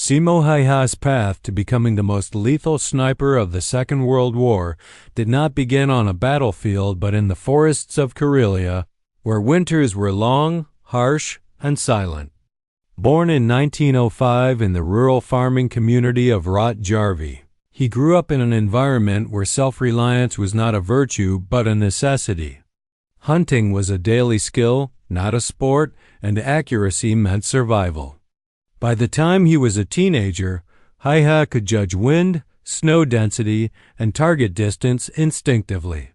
Simo Häyhä's path to becoming the most lethal sniper of the Second World War did not begin on a battlefield but in the forests of Karelia, where winters were long, harsh, and silent. Born in 1905 in the rural farming community of Rotjärvi, he grew up in an environment where self-reliance was not a virtue but a necessity. Hunting was a daily skill, not a sport, and accuracy meant survival. By the time he was a teenager, Häyhä could judge wind, snow density, and target distance instinctively.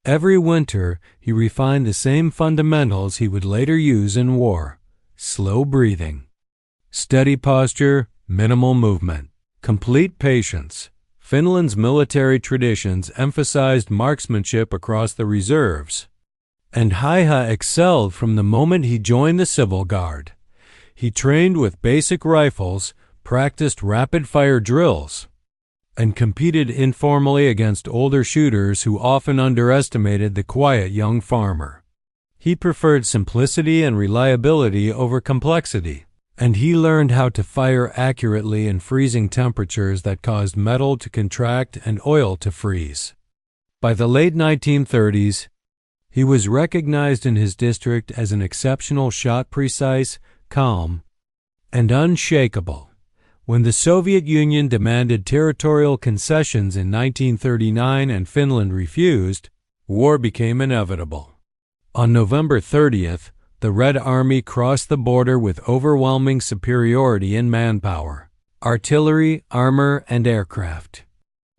Every winter, he refined the same fundamentals he would later use in war: slow breathing, steady posture, minimal movement, complete patience. Finland's military traditions emphasized marksmanship across the reserves, and Häyhä excelled from the moment he joined the Civil Guard. He trained with basic rifles, practiced rapid-fire drills, and competed informally against older shooters who often underestimated the quiet young farmer. He preferred simplicity and reliability over complexity, and he learned how to fire accurately in freezing temperatures that caused metal to contract and oil to freeze. By the late 1930s, he was recognized in his district as an exceptional shot, precise, calm, and unshakable. When the Soviet Union demanded territorial concessions in 1939 and Finland refused, war became inevitable. On November 30th, the Red Army crossed the border with overwhelming superiority in manpower, artillery, armor, and aircraft.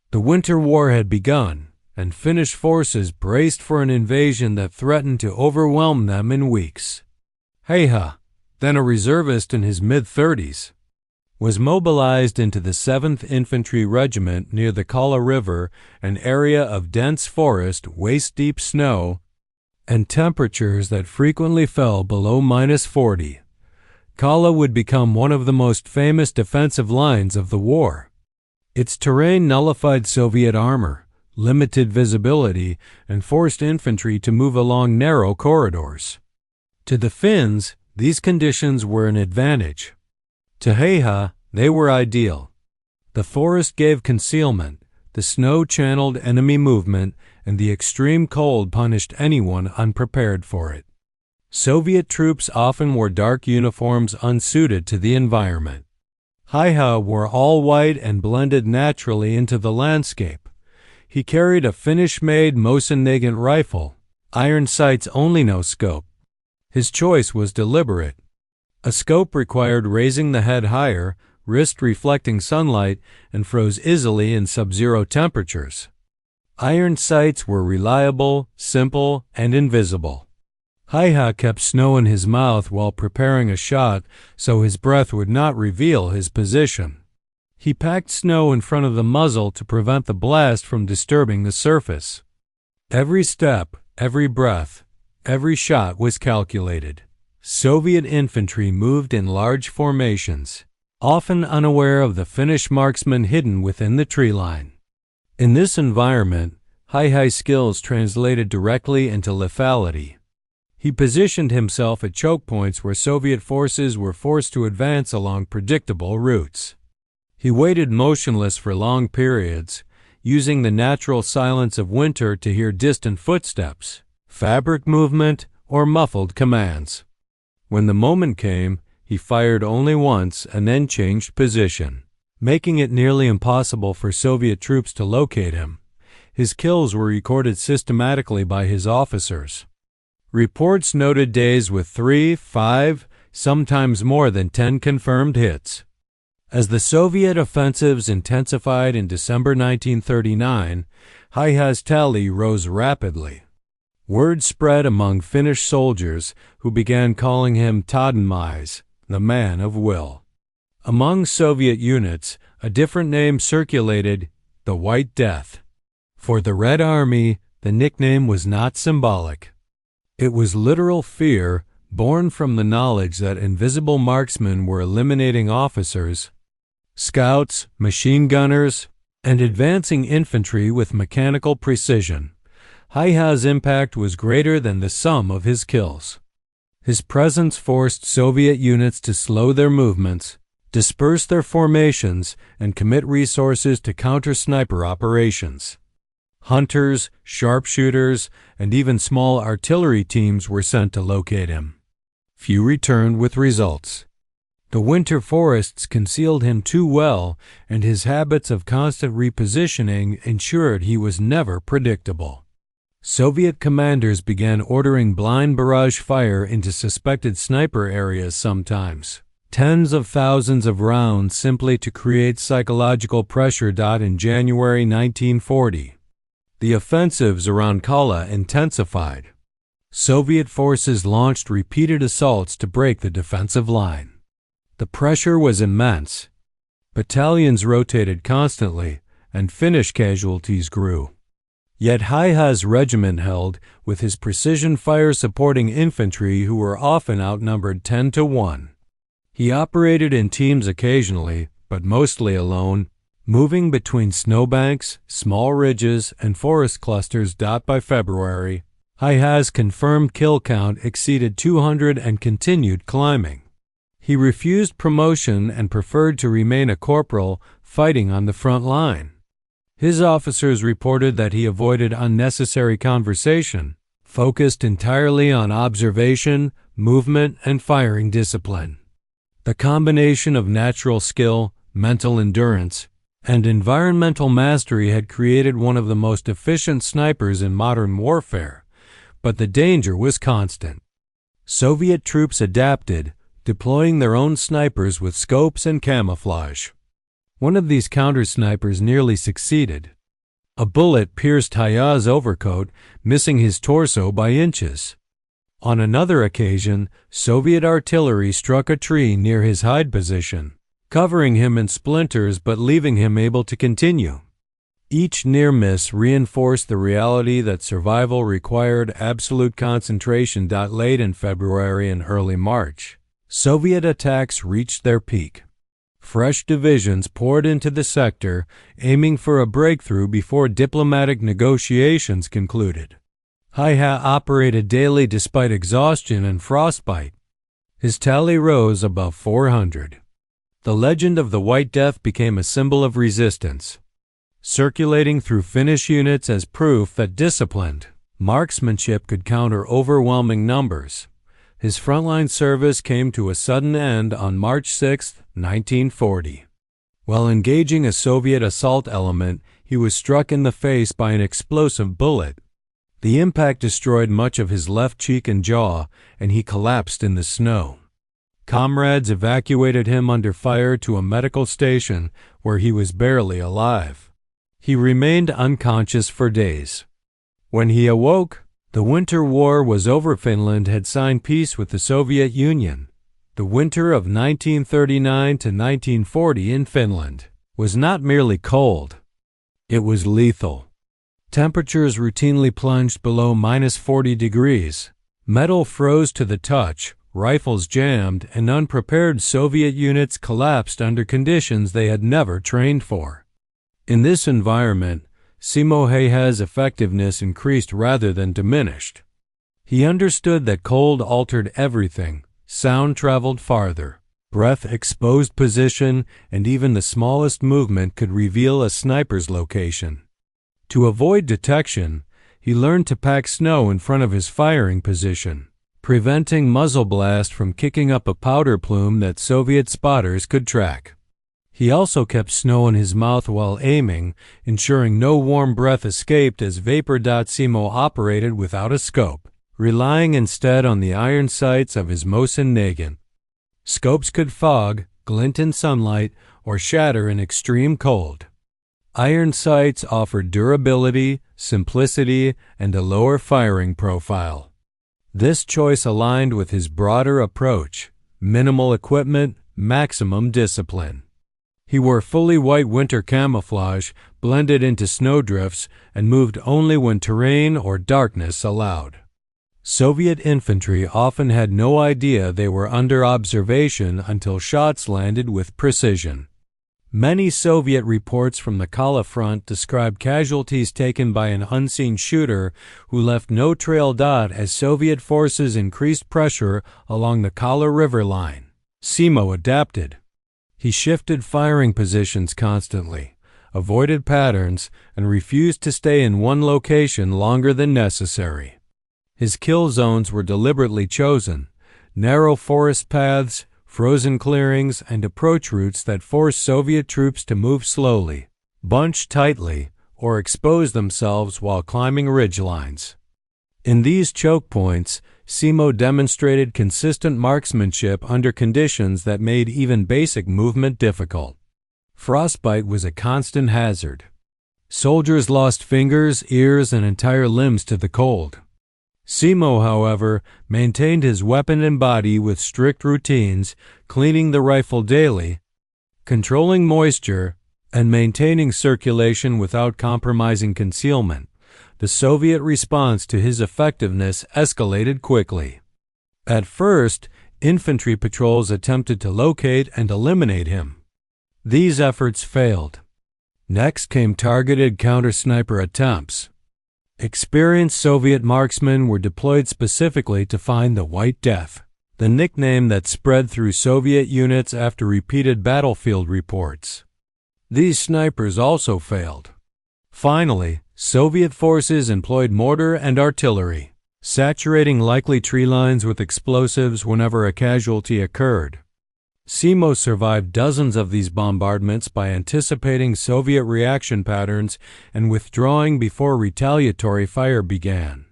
The Winter War had begun, and Finnish forces braced for an invasion that threatened to overwhelm them in weeks. Häyhä, then a reservist in his mid-30s, was mobilized into the 7th Infantry Regiment near the Kala River, an area of dense forest, waist-deep snow, and temperatures that frequently fell below -40. Kala would become one of the most famous defensive lines of the war. Its terrain nullified Soviet armor, limited visibility, and forced infantry to move along narrow corridors. To the Finns, these conditions were an advantage. To Häyhä, they were ideal. The forest gave concealment, the snow channeled enemy movement, and the extreme cold punished anyone unprepared for it. Soviet troops often wore dark uniforms unsuited to the environment. Häyhä wore all white and blended naturally into the landscape. He carried a Finnish-made Mosin-Nagant rifle, iron sights only, no scope. His choice was deliberate. A scope required raising the head higher, risked reflecting sunlight, and froze easily in sub-zero temperatures. Iron sights were reliable, simple, and invisible. Häyhä kept snow in his mouth while preparing a shot so his breath would not reveal his position. He packed snow in front of the muzzle to prevent the blast from disturbing the surface. Every step, every breath, every shot was calculated. Soviet infantry moved in large formations, often unaware of the Finnish marksmen hidden within the tree line. In this environment, Häyhä's skills translated directly into lethality. He positioned himself at choke points where Soviet forces were forced to advance along predictable routes. He waited motionless for long periods, using the natural silence of winter to hear distant footsteps, fabric movement, or muffled commands. When the moment came, he fired only once and then changed position, making it nearly impossible for Soviet troops to locate him. His kills were recorded systematically by his officers. Reports noted days with 3, 5, sometimes more than 10 confirmed hits. As the Soviet offensives intensified in December 1939, Häyhä's tally rose rapidly. Word spread among Finnish soldiers, who began calling him Tahdonmies, the man of will. Among Soviet units, a different name circulated, the White Death. For the Red Army, the nickname was not symbolic. It was literal fear, born from the knowledge that invisible marksmen were eliminating officers, scouts, machine gunners, and advancing infantry with mechanical precision. Häyhä's impact was greater than the sum of his kills. His presence forced Soviet units to slow their movements, disperse their formations, and commit resources to counter-sniper operations. Hunters, sharpshooters, and even small artillery teams were sent to locate him. Few returned with results. The winter forests concealed him too well, and his habits of constant repositioning ensured he was never predictable. Soviet commanders began ordering blind barrage fire into suspected sniper areas sometimes. Tens of thousands of rounds simply to create psychological pressure. In January 1940, the offensives around Kala intensified. Soviet forces launched repeated assaults to break the defensive line. The pressure was immense. Battalions rotated constantly, and Finnish casualties grew. Yet Häyhä's regiment held, with his precision fire supporting infantry who were often outnumbered 10-1. He operated in teams occasionally, but mostly alone, moving between snowbanks, small ridges, and forest clusters. By February, Häyhä's confirmed kill count exceeded 200 and continued climbing. He refused promotion and preferred to remain a corporal, fighting on the front line. His officers reported that he avoided unnecessary conversation, focused entirely on observation, movement, and firing discipline. The combination of natural skill, mental endurance, and environmental mastery had created one of the most efficient snipers in modern warfare, but the danger was constant. Soviet troops adapted, deploying their own snipers with scopes and camouflage. One of these counter-snipers nearly succeeded. A bullet pierced Häyhä's overcoat, missing his torso by inches. On another occasion, Soviet artillery struck a tree near his hide position, covering him in splinters but leaving him able to continue. Each near-miss reinforced the reality that survival required absolute concentration. Late in February and early March, Soviet attacks reached their peak. Fresh divisions poured into the sector, aiming for a breakthrough before diplomatic negotiations concluded. Häyhä operated daily despite exhaustion and frostbite. His tally rose above 400. The legend of the White Death became a symbol of resistance, circulating through Finnish units as proof that disciplined marksmanship could counter overwhelming numbers. His frontline service came to a sudden end on March 6, 1940. While engaging a Soviet assault element, he was struck in the face by an explosive bullet. The impact destroyed much of his left cheek and jaw, and he collapsed in the snow. Comrades evacuated him under fire to a medical station where he was barely alive. He remained unconscious for days. When he awoke, the Winter War was over. Finland had signed peace with the Soviet Union. The winter of 1939 to 1940 in Finland was not merely cold. It was lethal. Temperatures routinely plunged below -40 degrees. Metal froze to the touch, rifles jammed, and unprepared Soviet units collapsed under conditions they had never trained for. In this environment, Simo Häyhä's effectiveness increased rather than diminished. He understood that cold altered everything. Sound traveled farther. Breath exposed position, and even the smallest movement could reveal a sniper's location. To avoid detection, he learned to pack snow in front of his firing position, preventing muzzle blast from kicking up a powder plume that Soviet spotters could track. He also kept snow in his mouth while aiming, ensuring no warm breath escaped as vapor. Simo operated without a scope, relying instead on the iron sights of his Mosin Nagant. Scopes could fog, glint in sunlight, or shatter in extreme cold. Iron sights offered durability, simplicity, and a lower firing profile. This choice aligned with his broader approach: minimal equipment, maximum discipline. He wore fully white winter camouflage, blended into snowdrifts, and moved only when terrain or darkness allowed. Soviet infantry often had no idea they were under observation until shots landed with precision. Many Soviet reports from the Kala front describe casualties taken by an unseen shooter who left no trail. As Soviet forces increased pressure along the Kala River line, Simo adapted. He shifted firing positions constantly, avoided patterns, and refused to stay in one location longer than necessary. His kill zones were deliberately chosen: narrow forest paths, frozen clearings, and approach routes that forced Soviet troops to move slowly, bunch tightly, or expose themselves while climbing ridgelines. In these choke points, Simo demonstrated consistent marksmanship under conditions that made even basic movement difficult. Frostbite was a constant hazard. Soldiers lost fingers, ears, and entire limbs to the cold. Simo, however, maintained his weapon and body with strict routines, cleaning the rifle daily, controlling moisture, and maintaining circulation without compromising concealment. The Soviet response to his effectiveness escalated quickly. At first, infantry patrols attempted to locate and eliminate him. These efforts failed. Next came targeted counter-sniper attempts. Experienced Soviet marksmen were deployed specifically to find the White Death, the nickname that spread through Soviet units after repeated battlefield reports. These snipers also failed. Finally, Soviet forces employed mortar and artillery, saturating likely tree lines with explosives whenever a casualty occurred. Simo survived dozens of these bombardments by anticipating Soviet reaction patterns and withdrawing before retaliatory fire began.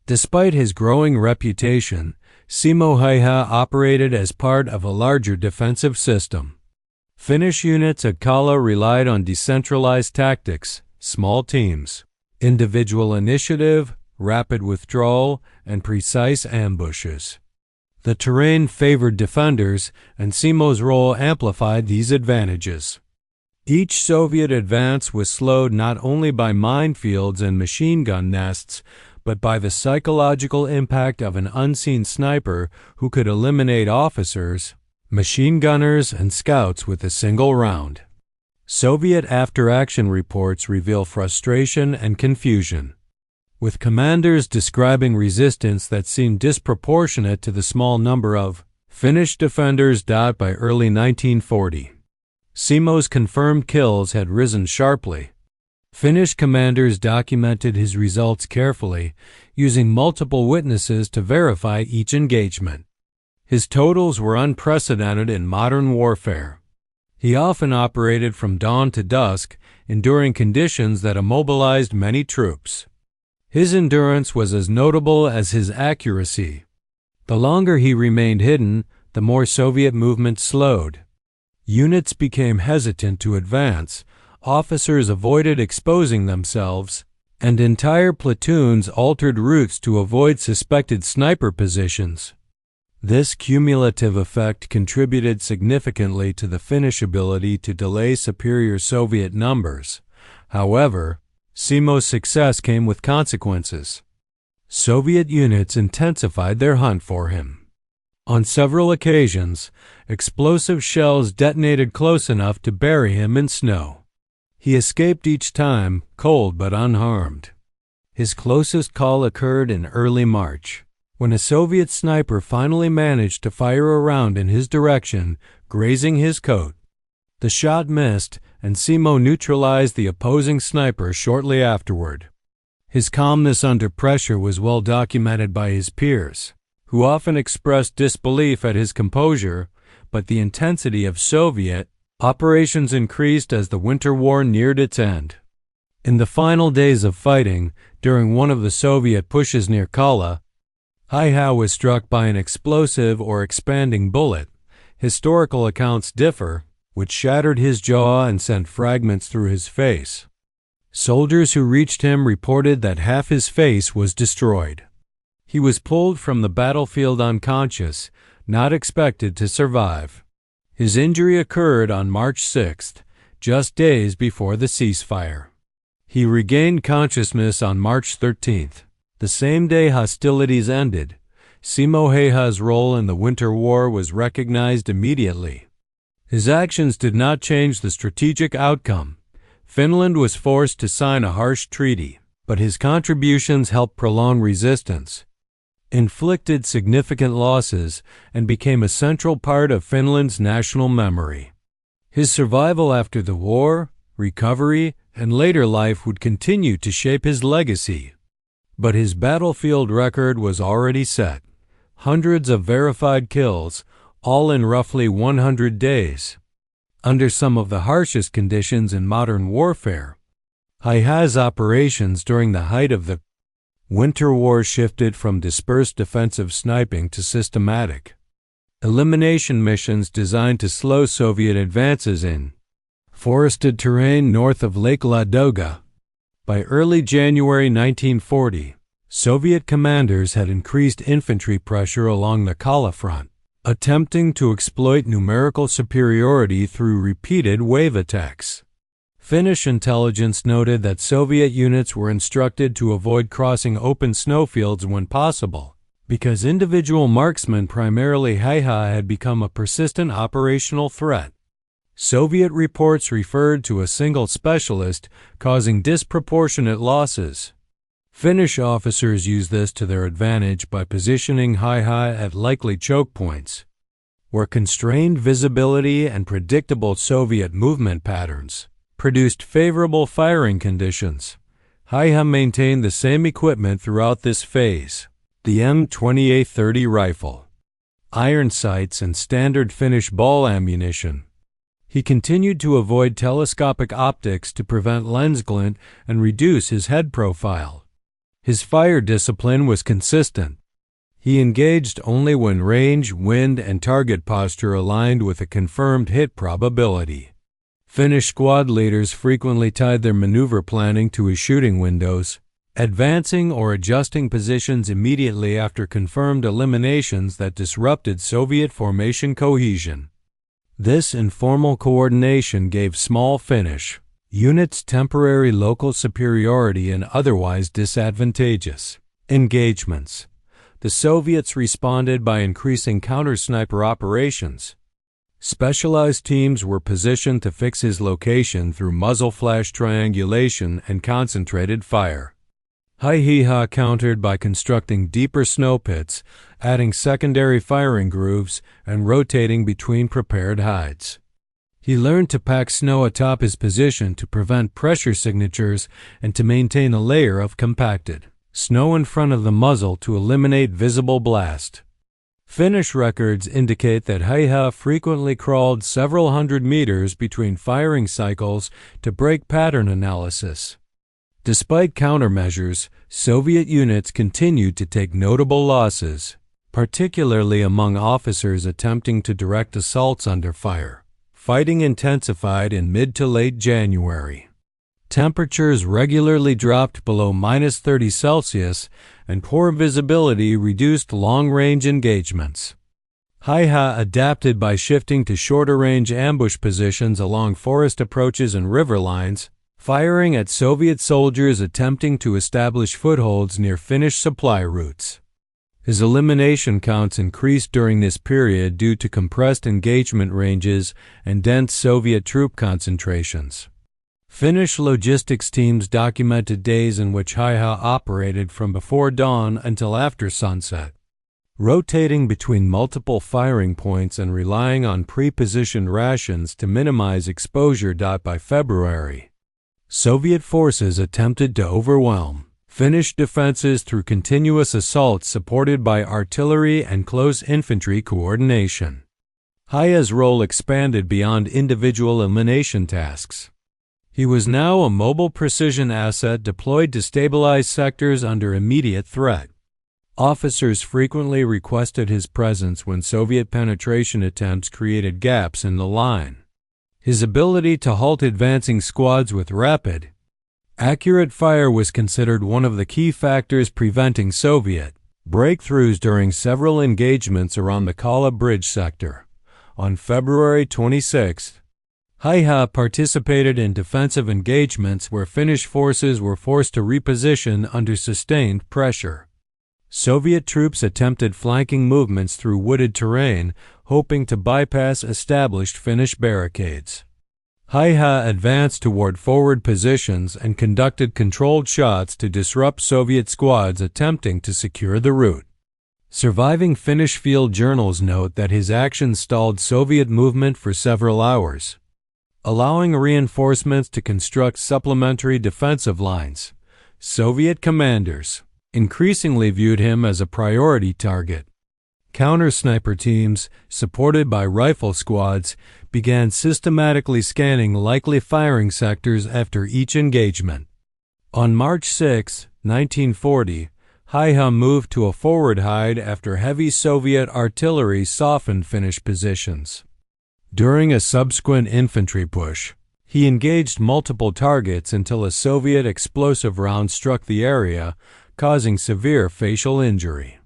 Despite his growing reputation, Simo Häyhä operated as part of a larger defensive system. Finnish units at Kala relied on decentralized tactics, small teams, individual initiative, rapid withdrawal, and precise ambushes. The terrain favored defenders, and Simo's role amplified these advantages. Each Soviet advance was slowed not only by minefields and machine gun nests, but by the psychological impact of an unseen sniper who could eliminate officers, machine gunners, and scouts with a single round. Soviet after-action reports reveal frustration and confusion, with commanders describing resistance that seemed disproportionate to the small number of Finnish defenders. By early 1940, Simo's confirmed kills had risen sharply. Finnish commanders documented his results carefully, using multiple witnesses to verify each engagement. His totals were unprecedented in modern warfare. He often operated from dawn to dusk, enduring conditions that immobilized many troops. His endurance was as notable as his accuracy. The longer he remained hidden, the more Soviet movement slowed. Units became hesitant to advance, officers avoided exposing themselves, and entire platoons altered routes to avoid suspected sniper positions. This cumulative effect contributed significantly to the Finnish ability to delay superior Soviet numbers. However, Simo's success came with consequences. Soviet units intensified their hunt for him. On several occasions, explosive shells detonated close enough to bury him in snow. He escaped each time, cold but unharmed. His closest call occurred in early March, when a Soviet sniper finally managed to fire a round in his direction, grazing his coat. The shot missed, and Simo neutralized the opposing sniper shortly afterward. His calmness under pressure was well documented by his peers, who often expressed disbelief at his composure, but the intensity of Soviet operations increased as the Winter War neared its end. In the final days of fighting, during one of the Soviet pushes near Kala, Häyhä was struck by an explosive or expanding bullet. Historical accounts differ, which shattered his jaw and sent fragments through his face. Soldiers who reached him reported that half his face was destroyed. He was pulled from the battlefield unconscious, not expected to survive. His injury occurred on March 6th, just days before the ceasefire. He regained consciousness on March 13th. The same day hostilities ended. Simo Häyhä's role in the Winter War was recognized immediately. His actions did not change the strategic outcome. Finland was forced to sign a harsh treaty, but his contributions helped prolong resistance. inflicted significant losses, and became a central part of Finland's national memory. His survival after the war, recovery, and later life would continue to shape his legacy. But his battlefield record was already set. Hundreds of verified kills, all in roughly 100 days. Under some of the harshest conditions in modern warfare, Häyhä's operations during the height of the Winter War shifted from dispersed defensive sniping to systematic elimination missions designed to slow Soviet advances in forested terrain north of Lake Ladoga. By early January 1940, Soviet commanders had increased infantry pressure along the Kala front, attempting to exploit numerical superiority through repeated wave attacks. Finnish intelligence noted that Soviet units were instructed to avoid crossing open snowfields when possible, because individual marksmen, primarily Häyhä, had become a persistent operational threat. Soviet reports referred to a single specialist causing disproportionate losses. Finnish officers used this to their advantage by positioning Häyhä at likely choke points, where constrained visibility and predictable Soviet movement patterns produced favorable firing conditions. Häyhä maintained the same equipment throughout this phase: the M2830 rifle, iron sights, and standard Finnish ball ammunition. He continued to avoid telescopic optics to prevent lens glint and reduce his head profile. His fire discipline was consistent. He engaged only when range, wind, and target posture aligned with a confirmed hit probability. Finnish squad leaders frequently tied their maneuver planning to his shooting windows, advancing or adjusting positions immediately after confirmed eliminations that disrupted Soviet formation cohesion. This informal coordination gave small Finnish units temporary local superiority in otherwise disadvantageous engagements. The Soviets responded by increasing counter-sniper operations. Specialized teams were positioned to fix his location through muzzle flash triangulation and concentrated fire. Häyhä countered by constructing deeper snow pits, adding secondary firing grooves, and rotating between prepared hides. He learned to pack snow atop his position to prevent pressure signatures and to maintain a layer of compacted snow in front of the muzzle to eliminate visible blast. Finnish records indicate that Häyhä frequently crawled several hundred meters between firing cycles to break pattern analysis. Despite countermeasures, Soviet units continued to take notable losses, particularly among officers attempting to direct assaults under fire. Fighting intensified in mid to late January. Temperatures regularly dropped below -30 Celsius, and poor visibility reduced long-range engagements. Häyhä adapted by shifting to shorter-range ambush positions along forest approaches and river lines, firing at Soviet soldiers attempting to establish footholds near Finnish supply routes. His elimination counts increased during this period due to compressed engagement ranges and dense Soviet troop concentrations. Finnish logistics teams documented days in which Häyhä operated from before dawn until after sunset, rotating between multiple firing points and relying on pre-positioned rations to minimize exposure. By February, Soviet forces attempted to overwhelm Finnish defenses through continuous assaults supported by artillery and close infantry coordination. Häyhä's role expanded beyond individual elimination tasks. He was now a mobile precision asset deployed to stabilize sectors under immediate threat. Officers frequently requested his presence when Soviet penetration attempts created gaps in the line. His ability to halt advancing squads with rapid, accurate fire was considered one of the key factors preventing Soviet breakthroughs during several engagements around the Kala Bridge sector. On February 26, Häyhä participated in defensive engagements where Finnish forces were forced to reposition under sustained pressure. Soviet troops attempted flanking movements through wooded terrain, hoping to bypass established Finnish barricades. Häyhä advanced toward forward positions and conducted controlled shots to disrupt Soviet squads attempting to secure the route. Surviving Finnish field journals note that his actions stalled Soviet movement for several hours, allowing reinforcements to construct supplementary defensive lines. Soviet commanders increasingly viewed him as a priority target. Counter-sniper teams, supported by rifle squads, began systematically scanning likely firing sectors after each engagement. On March 6, 1940, Häyhä moved to a forward hide after heavy Soviet artillery softened Finnish positions. During a subsequent infantry push, he engaged multiple targets until a Soviet explosive round struck the area, causing severe facial injury.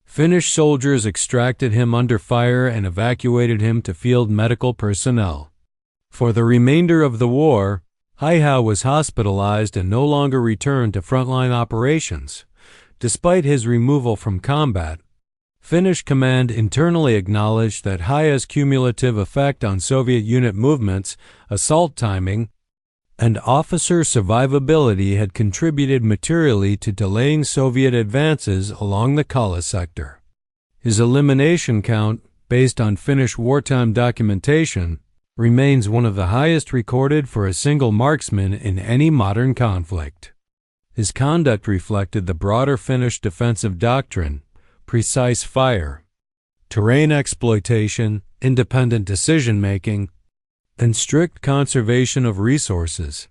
Finnish soldiers extracted him under fire and evacuated him to field medical personnel. For the remainder of the war, Häyhä was hospitalized and no longer returned to frontline operations. Despite his removal from combat, Finnish command internally acknowledged that Häyhä's cumulative effect on Soviet unit movements, assault timing, and officer survivability had contributed materially to delaying Soviet advances along the Kala sector. His elimination count, based on Finnish wartime documentation, remains one of the highest recorded for a single marksman in any modern conflict. His conduct reflected the broader Finnish defensive doctrine: precise fire, terrain exploitation, independent decision-making, and strict conservation of resources.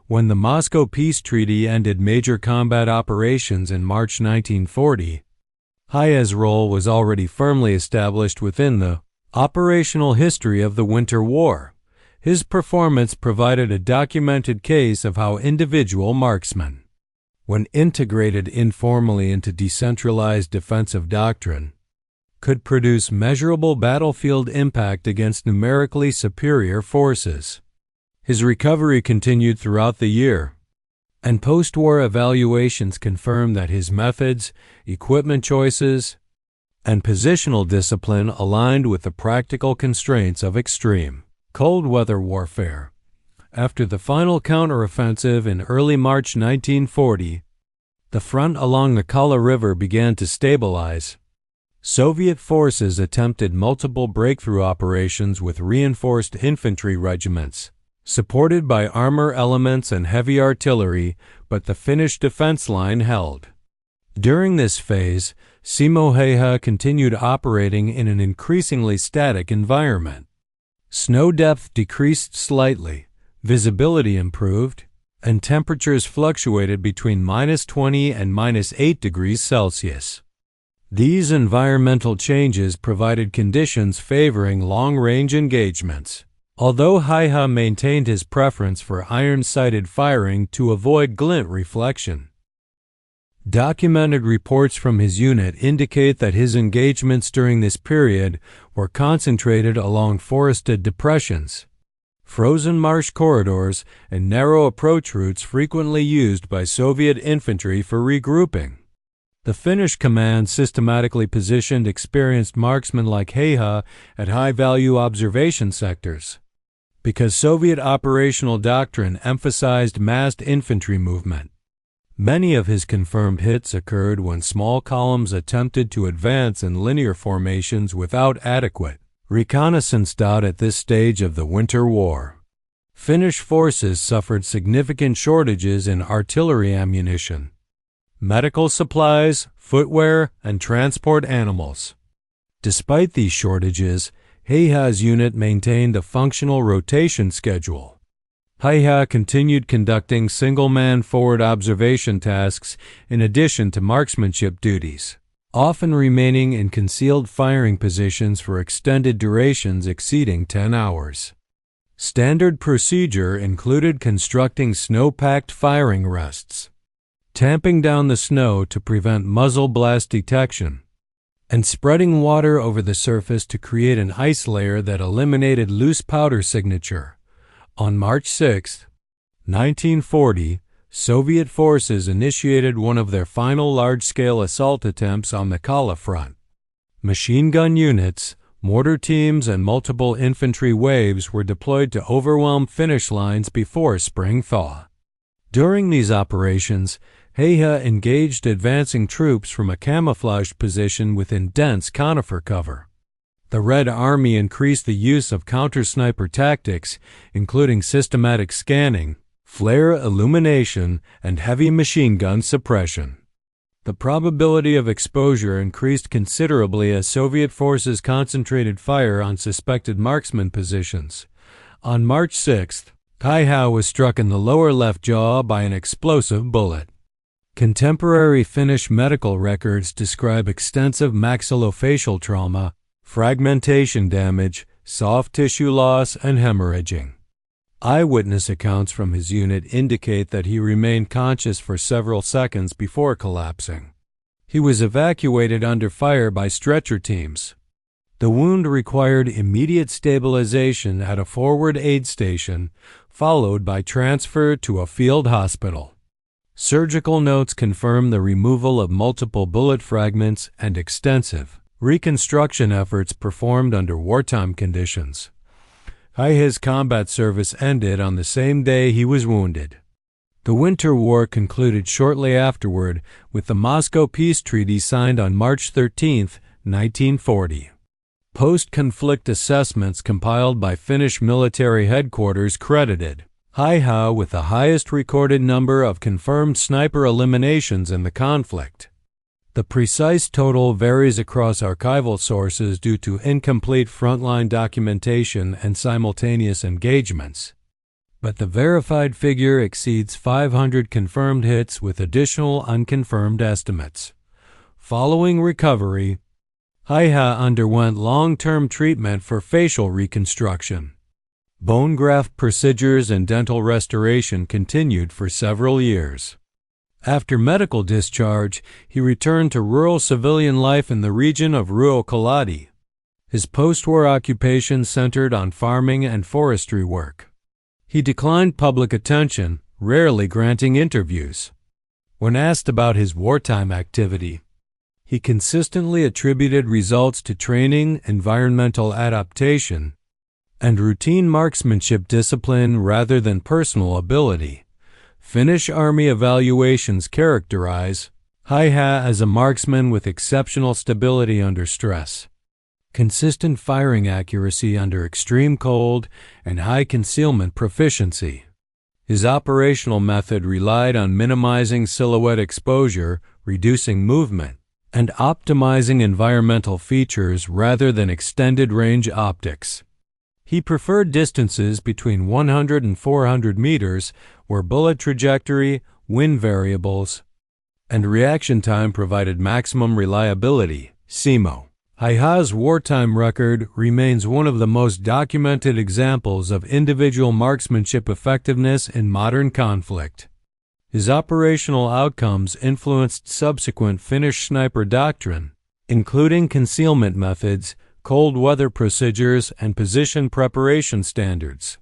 When the Moscow Peace Treaty ended major combat operations in March 1940, Häyhä's role was already firmly established within the operational history of the Winter War. His performance provided a documented case of how individual marksmen, when integrated informally into decentralized defensive doctrine, could produce measurable battlefield impact against numerically superior forces. His recovery continued throughout the year, and post-war evaluations confirmed that his methods, equipment choices, and positional discipline aligned with the practical constraints of extreme, cold weather warfare. After the final counteroffensive in early March 1940, the front along the Kala River began to stabilize. Soviet forces attempted multiple breakthrough operations with reinforced infantry regiments, supported by armor elements and heavy artillery, but the Finnish defense line held. During this phase, Simo Häyhä continued operating in an increasingly static environment. Snow depth decreased slightly, visibility improved, and temperatures fluctuated between -20 and -8 degrees Celsius. These environmental changes provided conditions favoring long-range engagements. Although Häyhä maintained his preference for iron-sighted firing to avoid glint reflection, documented reports from his unit indicate that his engagements during this period were concentrated along forested depressions, frozen marsh corridors, and narrow approach routes frequently used by Soviet infantry for regrouping. The Finnish command systematically positioned experienced marksmen like Häyhä at high-value observation sectors, because Soviet operational doctrine emphasized massed infantry movement. Many of his confirmed hits occurred when small columns attempted to advance in linear formations without adequate reconnaissance data at this stage of the Winter War. Finnish forces suffered significant shortages in artillery ammunition, medical supplies, footwear, and transport animals. Despite these shortages, Häyhä's unit maintained a functional rotation schedule. Häyhä continued conducting single-man forward observation tasks in addition to marksmanship duties, often remaining in concealed firing positions for extended durations exceeding 10 hours. Standard procedure included constructing snow-packed firing rests, tamping down the snow to prevent muzzle blast detection, and spreading water over the surface to create an ice layer that eliminated loose powder signature. On March 6, 1940, Soviet forces initiated one of their final large-scale assault attempts on the Kala front. Machine gun units, mortar teams, and multiple infantry waves were deployed to overwhelm Finnish lines before spring thaw. During these operations, Häyhä engaged advancing troops from a camouflaged position within dense conifer cover. The Red Army increased the use of counter-sniper tactics, including systematic scanning, flare illumination, and heavy machine gun suppression. The probability of exposure increased considerably as Soviet forces concentrated fire on suspected marksman positions. On March 6th, Häyhä was struck in the lower left jaw by an explosive bullet. Contemporary Finnish medical records describe extensive maxillofacial trauma, fragmentation damage, soft tissue loss, and hemorrhaging. Eyewitness accounts from his unit indicate that he remained conscious for several seconds before collapsing. He was evacuated under fire by stretcher teams. The wound required immediate stabilization at a forward aid station, followed by transfer to a field hospital. Surgical notes confirm the removal of multiple bullet fragments and extensive reconstruction efforts performed under wartime conditions. Häyhä's combat service ended on the same day he was wounded. The Winter War concluded shortly afterward with the Moscow Peace Treaty signed on March 13, 1940. Post-conflict assessments compiled by Finnish military headquarters credited Häyhä with the highest recorded number of confirmed sniper eliminations in the conflict. The precise total varies across archival sources due to incomplete frontline documentation and simultaneous engagements, but the verified figure exceeds 500 confirmed hits with additional unconfirmed estimates. Following recovery, Häyhä underwent long-term treatment for facial reconstruction. Bone graft procedures and dental restoration continued for several years. After medical discharge, he returned to rural civilian life in the region of Ruokolahti. His post-war occupation centered on farming and forestry work. He declined public attention, rarely granting interviews. When asked about his wartime activity, he consistently attributed results to training, environmental adaptation, and routine marksmanship discipline rather than personal ability. Finnish Army evaluations characterize Häyhä as a marksman with exceptional stability under stress, consistent firing accuracy under extreme cold, and high concealment proficiency. His operational method relied on minimizing silhouette exposure, reducing movement, and optimizing environmental features rather than extended-range optics. He preferred distances between 100 and 400 meters, where bullet trajectory, wind variables, and reaction time provided maximum reliability. Simo Häyhä's wartime record remains one of the most documented examples of individual marksmanship effectiveness in modern conflict. His operational outcomes influenced subsequent Finnish sniper doctrine, including concealment methods, cold weather procedures, and position preparation standards.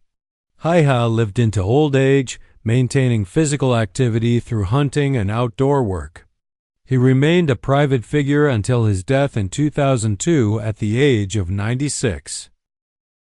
Häyhä lived into old age, maintaining physical activity through hunting and outdoor work. He remained a private figure until his death in 2002 at the age of 96.